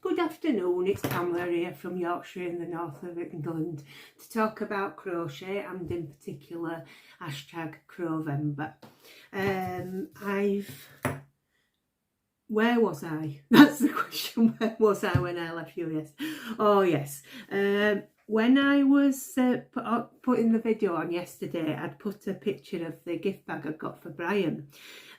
Good afternoon, it's Pamela here from Yorkshire in the north of England to talk about crochet and in particular #Crowvember. Where was I? That's the question. Where was I when I left you? Yes. Oh yes. When I was putting the video on yesterday, I'd put a picture of the gift bag I got for Brian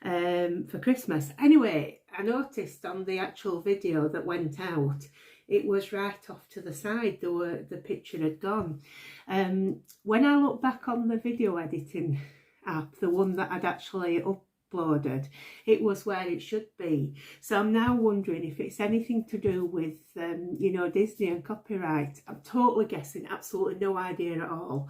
for Christmas. Anyway, I noticed on the actual video that went out, it was right off to the side. The picture had gone. When I look back on the video editing app, the one that I'd actually uploaded, it was where it should be. So I'm now wondering if it's anything to do with you know, Disney and copyright. I'm totally guessing, absolutely no idea at all,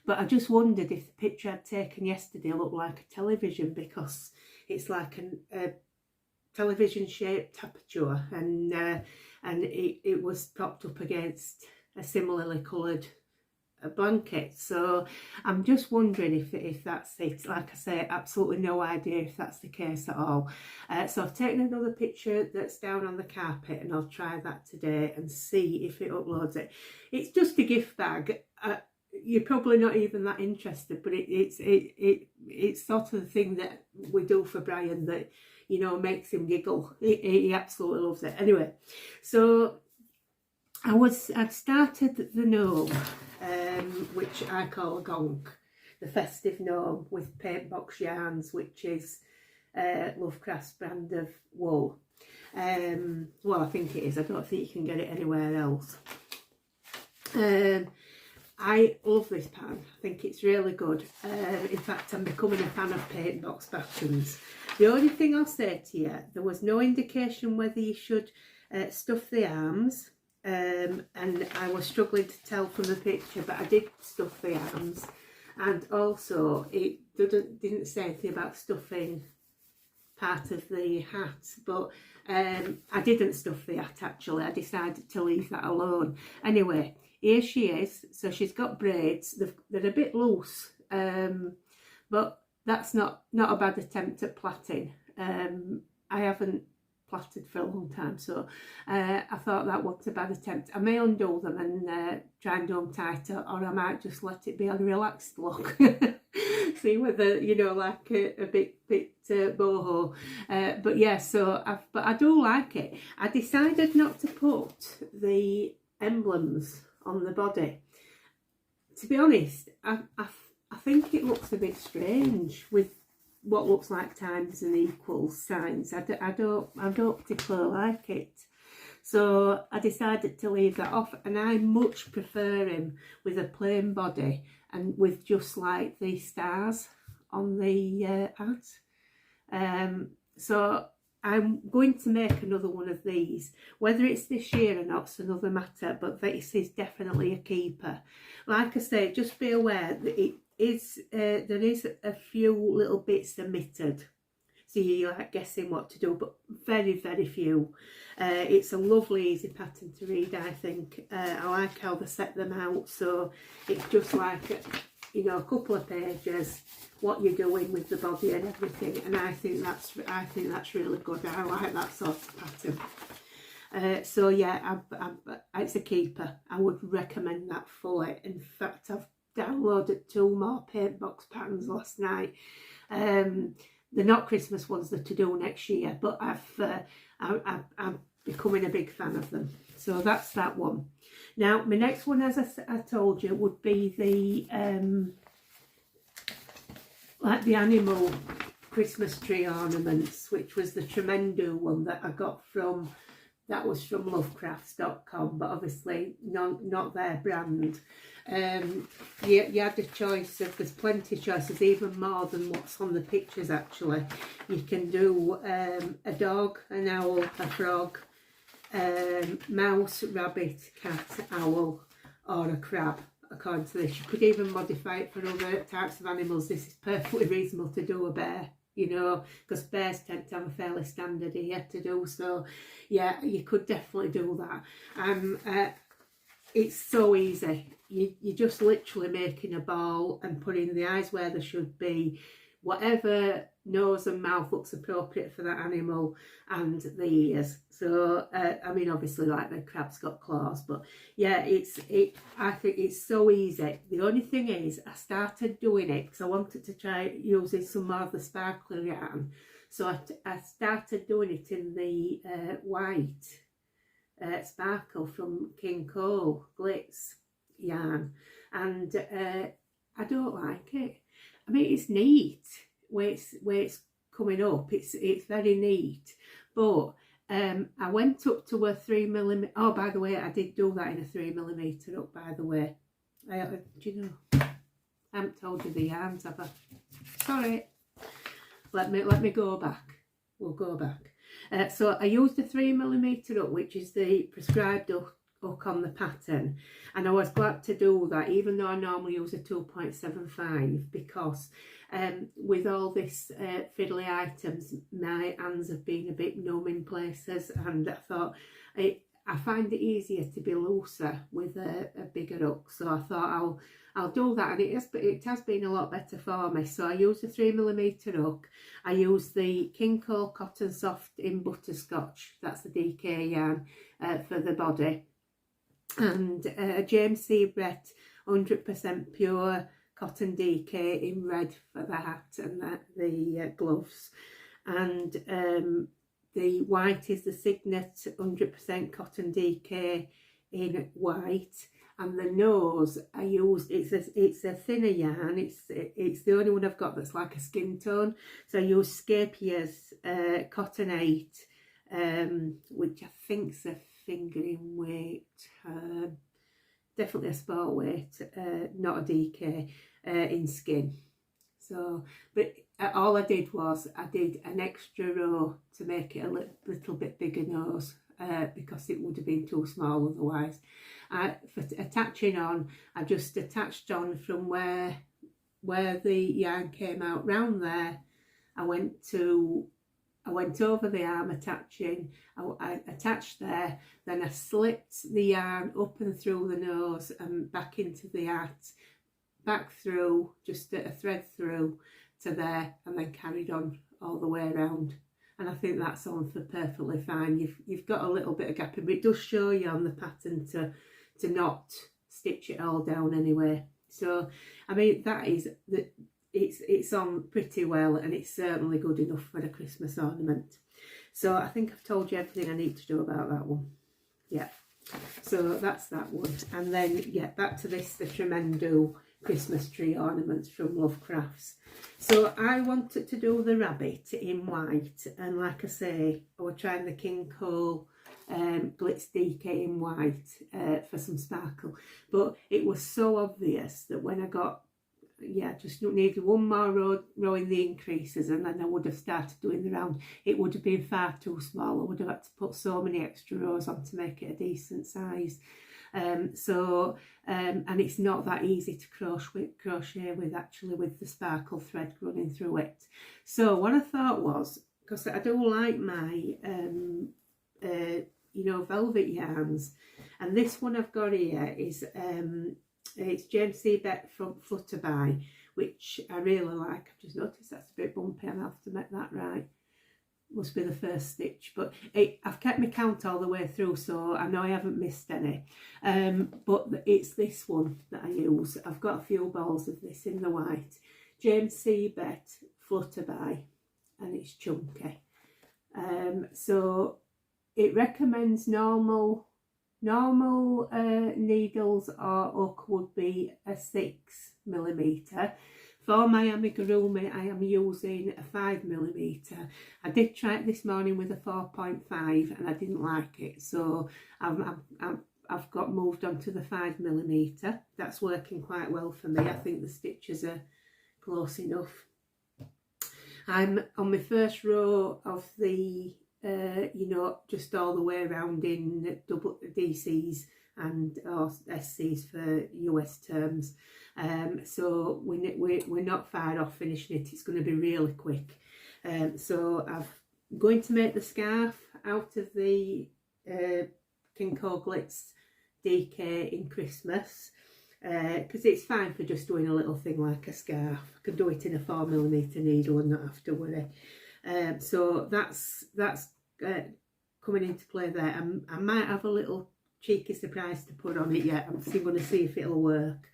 but I just wondered if the picture I'd taken yesterday looked like a television, because it's like a television shaped aperture, and it was propped up against a similarly coloured a blanket. So I'm just wondering if that's it. Like I say, absolutely no idea if that's the case at all. So I've taken another picture that's down on the carpet, and I'll try that today and see if it uploads it. It's just a gift bag. You're probably not even that interested, but it's sort of the thing that we do for Brian that, you know, makes him giggle. He absolutely loves it. Anyway, so I'd started the Gnome, which I call Gonk, the Festive Gnome with paint box yarns, which is Lovecraft's brand of wool. Well, I think it is. I don't think you can get it anywhere else. I love this pattern. I think it's really good. In fact, I'm becoming a fan of paint box patterns. The only thing I'll say to you, there was no indication whether you should stuff the arms. And I was struggling to tell from the picture, but I did stuff the arms, and also it didn't say anything about stuffing part of the hat, but I didn't stuff the hat actually. I decided to leave that alone. Anyway, here she is. So she's got braids. They're a bit loose, but that's not a bad attempt at plaiting. I haven't plaited for a long time, so I thought that wasn't a bad attempt. I may undo them and try and do them tighter, or I might just let it be on a relaxed look. See whether, you know, like a bit boho. But yeah, so but I do like it. I decided not to put the emblems on the body. To be honest, I think it looks a bit strange with what looks like times and equals signs. I don't particularly like it, so I decided to leave that off, and I much prefer him with a plain body and with just like the stars on the hat. So I'm going to make another one of these. Whether it's this year or not's another matter, but this is definitely a keeper. Like I say, just be aware that there is a few little bits omitted, so you're like guessing what to do, but very, very few. It's a lovely, easy pattern to read, I think. I like how they set them out, so it's just like, you know, a couple of pages, what you're doing with the body and everything, and I think that's really good. I like that sort of pattern. So yeah, it's a keeper. I would recommend that fully. In fact, I've downloaded 2 more paint box patterns last night. They're not Christmas ones, they're to do next year, but I'm becoming a big fan of them. So that's that one. Now my next one, as I told you, would be the like the animal Christmas tree ornaments, which was the Tremendo one that I got from, that was from lovecrafts.com, but obviously not their brand. You had a choice of, there's plenty of choices, even more than what's on the pictures actually. You can do a dog, an owl, a frog, mouse, rabbit, cat, owl, or a crab, according to this. You could even modify it for other types of animals. This is perfectly reasonable to do a bear, you know, because bears tend to have a fairly standard ear to do. So yeah, you could definitely do that. It's so easy. You're just literally making a ball and putting the eyes where they should be whatever nose and mouth looks appropriate for that animal, and the ears. So I mean, obviously, like the crab's got claws, but yeah, I think it's so easy. The only thing is, I started doing it because I wanted to try using some more of the sparkler yarn. So I started doing it in the white sparkle from King Cole Glitz yarn, and I don't like it. I mean, it's neat where it's coming up. It's very neat, but I went up to a 3mm. Oh, by the way, I did do that in a 3mm up. By the way, do you know? I haven't told you the yarns, have I? Sorry. Let me go back. We'll go back. So I used the 3mm up, which is the prescribed hook on the pattern, and I was glad to do that, even though I normally use a 2.75, because with all this fiddly items, my hands have been a bit numb in places, and I thought I find it easier to be looser with a bigger hook, so I thought I'll do that, and it has been a lot better for me. So I used the 3mm hook. I used the King Cole Cotton Soft in Butterscotch, that's the DK yarn, for the body, and James C. Brett 100% pure cotton DK in red for the hat and the gloves, and the white is the Signet 100% cotton DK in white. And the nose I used, it's a thinner yarn. It's the only one I've got that's like a skin tone. So I used Scapier's Cotton 8, which I think's a fingering weight, definitely a sport weight, not a DK, in skin. So, but all I did was I did an extra row to make it a little bit bigger nose, because it would have been too small otherwise. For attaching on, I just attached on from where the yarn came out round there. I went over the arm attaching, I attached there, then I slipped the yarn up and through the nose and back into the hat, back through, just a thread through to there, and then carried on all the way around. And I think that's on for perfectly fine. You've got a little bit of gap in, but it does show you on the pattern to not stitch it all down anyway. So I mean, it's on pretty well, and it's certainly good enough for a Christmas ornament. So I think I've told you everything I need to do about that one. Yeah, so that's that one. And then yeah, back to this, the Tremendo Christmas tree ornaments from Love Crafts. So I wanted to do the rabbit in white, and like I say, I was trying the King Cole Glitz DK in white for some sparkle, but it was so obvious that when I got, just needed one more row in the increases, and then I would have started doing the round. It would have been far too small. I would have had to put so many extra rows on to make it a decent size. And it's not that easy to crochet with actually, with the sparkle thread running through it. So what I thought was, because I do like my velvet yarns, and this one I've got here is it's James C. Brett from Flutterby, which I really like. I've just noticed that's a bit bumpy, and I have to make that right. Must be the first stitch, but I've kept my count all the way through, so I know I haven't missed any. But it's this one that I use. I've got a few balls of this in the white. James C. Brett Flutterby, and it's chunky. So it recommends normal needles or hook would be a 6mm. For my amigurumi, I am using a 5mm. I did try it this morning with a 4.5 and I didn't like it, so I've got moved on to the 5mm. That's working quite well for me. I think the stitches are close enough. I'm on my first row of the just all the way around in double DCs and SCs for US terms. So we're not far off finishing it. It's going to be really quick. So I'm going to make the scarf out of the King Cole Glitz DK in Christmas. because it's fine for just doing a little thing like a scarf. I can do it in a 4mm needle and not have to worry. So that's coming into play there. I might have a little cheeky surprise to put on it yet. I'm still going to see if it'll work.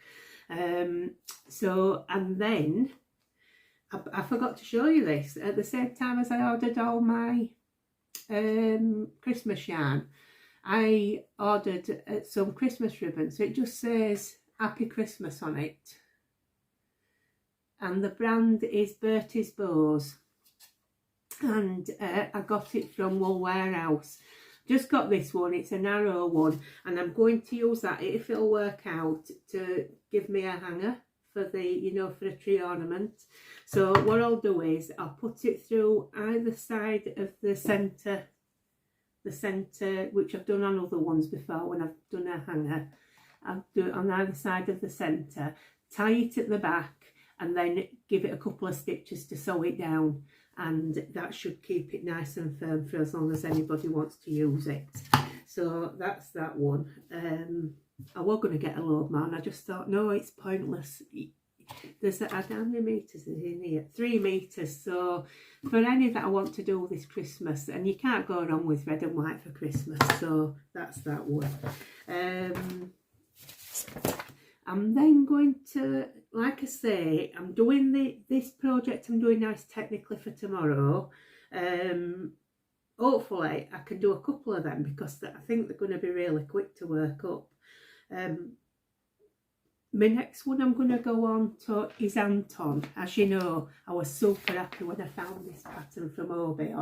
So, and then I forgot to show you this. At the same time as I ordered all my Christmas yarn, I ordered some Christmas ribbon. So it just says Happy Christmas on it. And the brand is Bertie's Bows. And I got it from Wool Warehouse. Just got this one, it's a narrow one, and I'm going to use that, if it'll work out, to give me a hanger for the, you know, for a tree ornament. So what I'll do is I'll put it through either side of the centre, which I've done on other ones before when I've done a hanger. I'll do it on either side of the centre, tie it at the back, and then give it a couple of stitches to sew it down. And that should keep it nice and firm for as long as anybody wants to use it. So that's that one. I was going to get a load more, and I just thought, no, it's pointless. There's how many metres is in here? 3 metres. So for any that I want to do this Christmas, and you can't go wrong with red and white for Christmas, so that's that one. I'm then going to, like I say, I'm doing this project I'm doing now is technically for tomorrow. Hopefully I can do a couple of them because I think they're going to be really quick to work up. My next one I'm going to go on to is Anton. As you know, I was super happy when I found this pattern from Obi.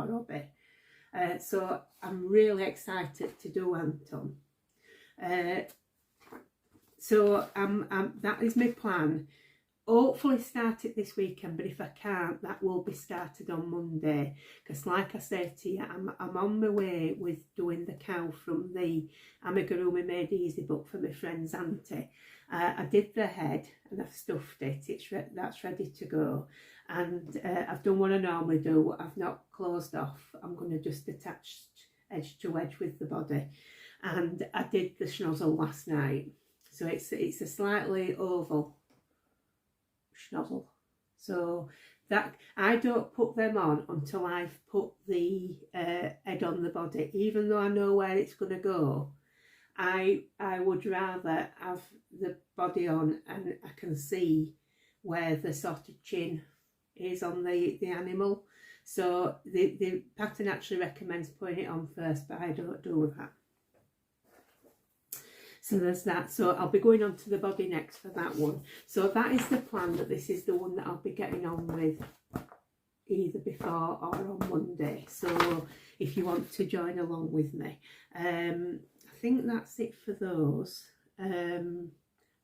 So I'm really excited to do Anton. So that is my plan. Hopefully start it this weekend, but if I can't, that will be started on Monday. Because like I said to you, I'm on my way with doing the cow from the Amigurumi Made Easy book for my friend's auntie. I did the head and I've stuffed it. That's ready to go. And I've done what I normally do. I've not closed off. I'm going to just attach edge to edge with the body. And I did the schnozzle last night. So it's a slightly oval schnozzle. So that I don't put them on until I've put the head on the body. Even though I know where it's going to go, I would rather have the body on and I can see where the sort of chin is on the animal. So the pattern actually recommends putting it on first, but I don't do that. So there's that. So I'll be going on to the body next for that one. So that is the plan, that this is the one that I'll be getting on with either before or on Monday. So if you want to join along with me. I think that's it for those. I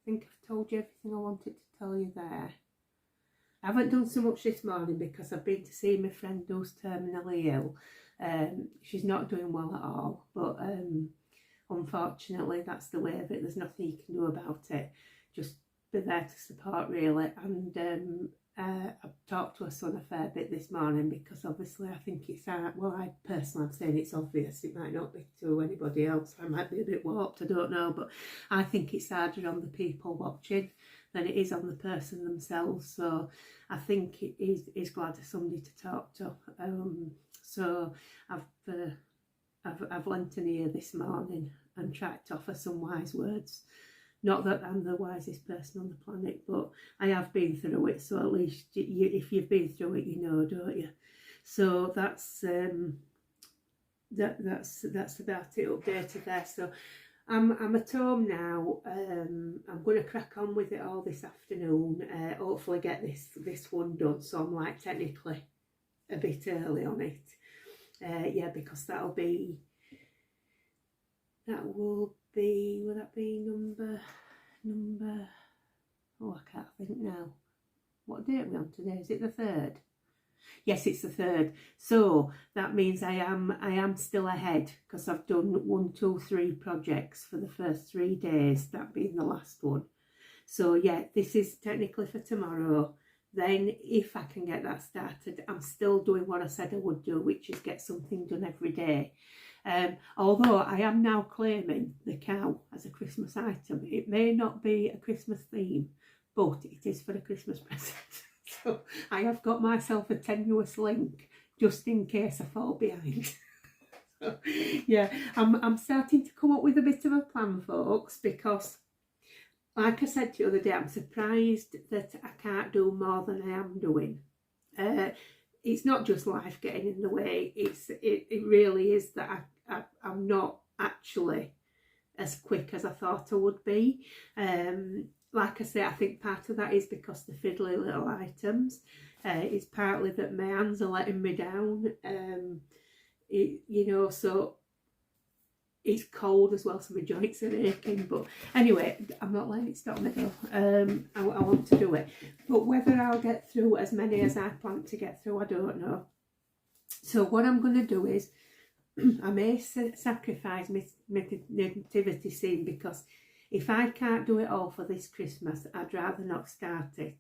think I've told you everything I wanted to tell you there. I haven't done so much this morning because I've been to see my friend who's terminally ill. She's not doing well at all, but unfortunately that's the way of it. There's nothing you can do about it. Just be there to support, really. And I've talked to her son a fair bit this morning because obviously I think it's well, I personally am saying it's obvious. It might not be to anybody else. I might be a bit warped, I don't know, but I think it's harder on the people watching than it is on the person themselves. So I think he's glad of somebody to talk to. So I've lent an ear this morning and tried to offer some wise words. Not that I'm the wisest person on the planet, but I have been through it, so at least if you've been through it, you know, don't you? So that's that's about it updated there. So I'm at home now. I'm going to crack on with it all this afternoon. Hopefully get this one done. So I'm like technically a bit early on it. Yeah, because will that be number, oh, I can't think now. What date are we on today? Is it the 3rd? Yes, it's the 3rd. So that means I am still ahead because I've done 1, 2, 3 projects for the first 3 days, that being the last one. So yeah, this is technically for tomorrow. Then if I can get that started, I'm still doing what I said I would do, which is get something done every day. Although I am now claiming the cow as a Christmas item. It may not be a Christmas theme, but it is for a Christmas present. So I have got myself a tenuous link just in case I fall behind. So, yeah, I'm starting to come up with a bit of a plan, folks, because like I said to you the other day, I'm surprised that I can't do more than I am doing. It's not just life getting in the way, it really is that I'm not actually as quick as I thought I would be. Like I say, I think part of that is because the fiddly little items. It's partly that my hands are letting me down. You know, so it's cold as well, so my joints are aching. But anyway, I'm not letting it stop me though. I want to do it. But whether I'll get through as many as I plan to get through, I don't know. So what I'm going to do is, I may sacrifice my nativity scene, because if I can't do it all for this Christmas, I'd rather not start it.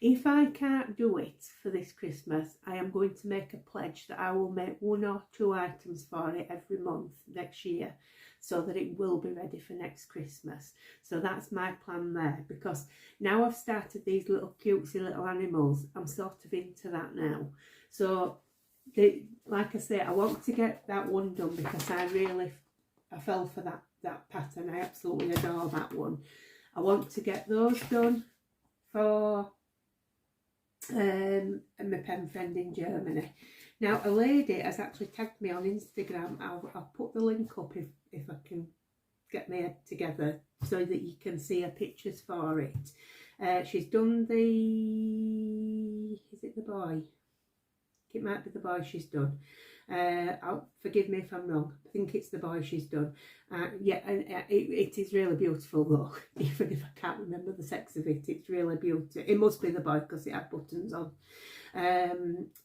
If I can't do it for this Christmas, I am going to make a pledge that I will make 1 or 2 items for it every month next year, so that it will be ready for next Christmas. So that's my plan there, because now I've started these little cutesy little animals, I'm sort of into that now. So like I say, I want to get that one done, because I fell for that pattern. I absolutely adore that one. I want to get those done for my pen friend in Germany. Now a lady has actually tagged me on Instagram. I'll put the link up if I can get my head together, so that you can see her pictures for it. She's done is it the boy? It might be the boy she's done. Forgive me if I'm wrong. I think it's the boy she's done. Yeah, and it is really beautiful though. Even if I can't remember the sex of it, it's really beautiful. It must be the boy, because it had buttons on.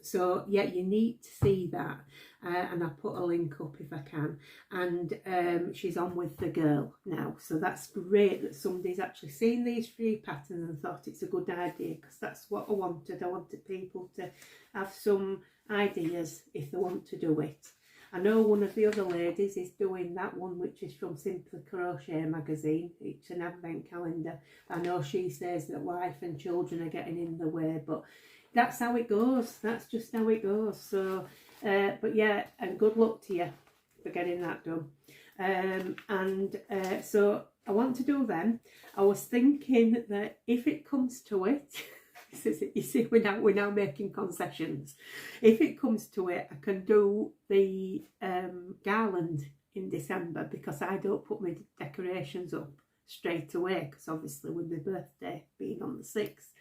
So yeah, you need to see that, and I'll put a link up if I can. And she's on with the girl now, so that's great that somebody's actually seen these 3 patterns and thought it's a good idea, because that's what I wanted. I wanted people to have some ideas if they want to do it. I know one of the other ladies is doing that one, which is from Simply Crochet magazine. It's an advent calendar. I know she says that wife and children are getting in the way, but that's how it goes. That's just how it goes. So but yeah, and good luck to you for getting that done. So I want to do them. I was thinking that if it comes to it, you see, we're now making concessions. If it comes to it, I can do the garland in December, because I don't put my decorations up straight away, because obviously with my birthday being on the 6th.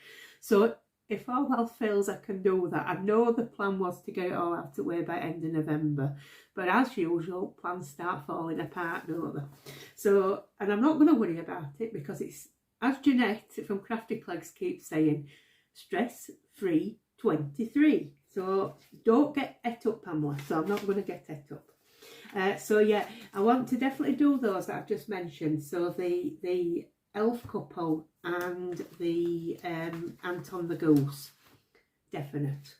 So if all else fails, I can do that. I know the plan was to get it all out of the way by end of November, but as usual, plans start falling apart, don't they? So, and I'm not going to worry about it, because it's, as Jeanette from Crafty Clegs keeps saying, stress-free 23. So don't get et up, Pamela. So I'm not going to get et up. So yeah, I want to definitely do those that I've just mentioned. So the elf couple and the Anton the Goose, definite.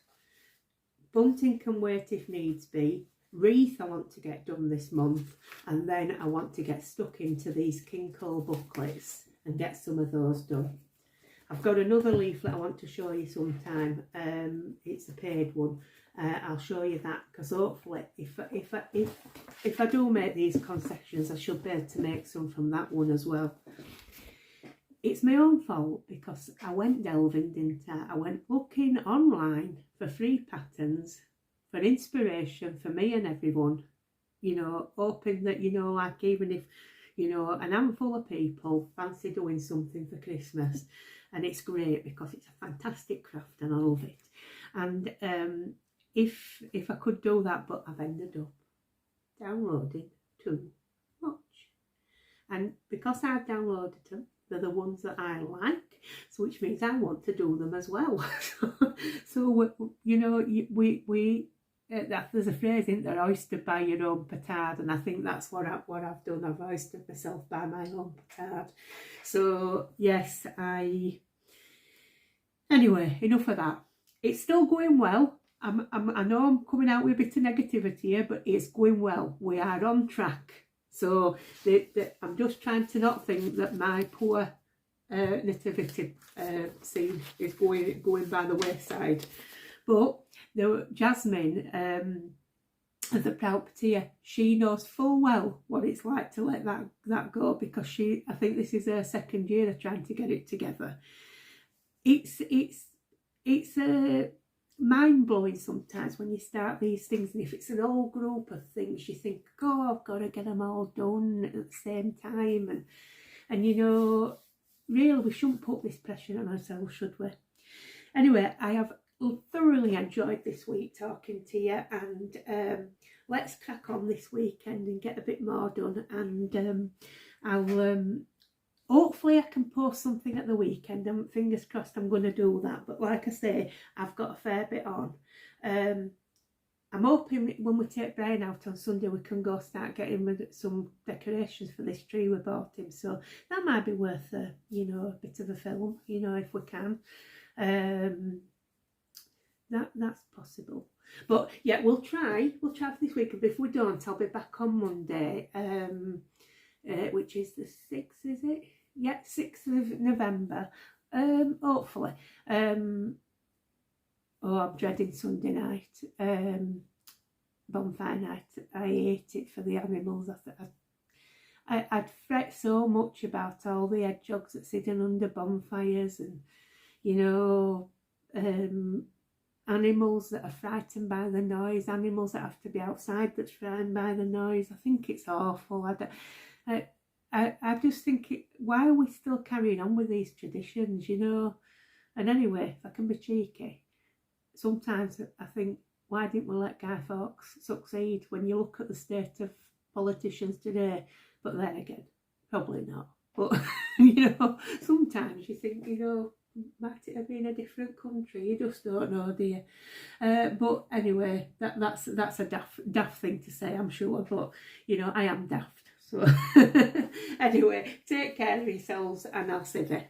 Bunting can wait if needs be. Wreath I want to get done this month, and then I want to get stuck into these King Cole booklets and get some of those done. I've got another leaflet I want to show you sometime. It's a paid one. I'll show you that, because hopefully if I do make these concessions, I should be able to make some from that one as well. It's my own fault, because I went delving, didn't I? I went looking online for free patterns, for inspiration for me and everyone, you know, hoping that, you know, like even if, you know, an handful of people fancy doing something for Christmas, and it's great because it's a fantastic craft and I love it. And if I could do that, but I've ended up downloading too much. And because I've downloaded them, they're the ones that I like, so which means I want to do them as well. So you know, there's a phrase, isn't there, oyster by your own petard, and I think that's what I've done. I've oystered myself by my own petard. So yes, anyway, enough of that. It's still going well. I know I'm coming out with a bit of negativity here, but it's going well. We are on track. So I'm just trying to not think that my poor nativity scene is going by the wayside. But Jasmine, the puppeteer, she knows full well what it's like to let that go, because I think this is her second year of trying to get it together. It's mind-blowing sometimes when you start these things, and if it's an old group of things, you think, oh, I've got to get them all done at the same time, and you know, really we shouldn't put this pressure on ourselves, should we? Anyway, I have thoroughly enjoyed this week talking to you, and let's crack on this weekend and get a bit more done, and I'll hopefully I can post something at the weekend, and fingers crossed I'm going to do that. But like I say, I've got a fair bit on. I'm hoping when we take Brian out on Sunday, we can go start getting some decorations for this tree we bought him. So that might be worth a bit of a film, if we can. That's possible. But yeah, we'll try for this weekend. But if we don't, I'll be back on Monday, which is the 6th, is it? Yeah, 6th of November. Hopefully. I'm dreading Sunday night. Bonfire night. I hate it for the animals. I'd fret so much about all the hedgehogs that sitting under bonfires, and animals that are frightened by the noise, animals that have to be outside that's frightened by the noise. I think it's awful. I just think, why are we still carrying on with these traditions, And anyway, if I can be cheeky, sometimes I think, why didn't we let Guy Fawkes succeed when you look at the state of politicians today? But then again, probably not. But, sometimes you think, might it have been a different country? You just don't know, do you? But anyway, that's a daft thing to say, I'm sure. But, I am daft. So anyway, take care of yourselves, and I'll see you.